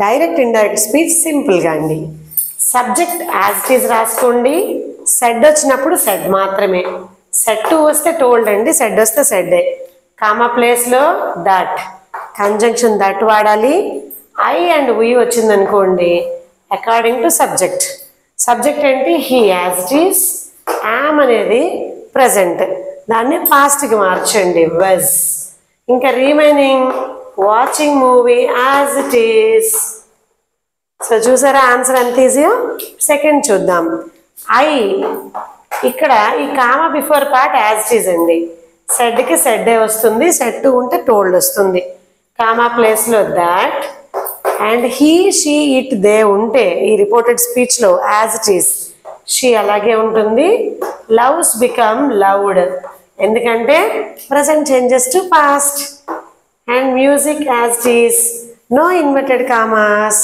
Direct indirect speech సింపుల్గా అండి. Subject as it is రాసుకోండి. సెడ్ వచ్చినప్పుడు సెడ్ మాత్రమే. సెడ్ టు వస్తే టోల్డ్ అండి, సెడ్ వస్తే సెడ్డే. కామా ప్లేస్లో దట్, కంజంక్షన్ దట్ వాడాలి. ఐ అండ్ వీ వచ్చిందనుకోండి అకార్డింగ్ టు సబ్జెక్ట్. సబ్జెక్ట్ ఏంటి? He as it is. Yam అనేది ప్రజెంట్, దాన్ని పాస్ట్కి మార్చండి వజ్. ఇంకా remaining watching movie as it is. So చూసారా ఆన్సర్ ఎంత ఈజీయో. సెకండ్ చూద్దాం. ఐ ఇక్కడ ఈ comma before part as it is అండి. సెడ్కి సెడ్డే వస్తుంది, సెడ్ టు ఉంటే టోల్డ్ వస్తుంది. కామా ప్లేస్లో that and he she it they ఉంటే ఈ రిపోర్టెడ్ స్పీచ్లో యాజ్ ఇట్ ఈస్ షీ అలాగే ఉంటుంది. లవ్స్ బికమ్ లవ్డ్, ఎందుకంటే present changes to past. And music as it is, no inverted commas.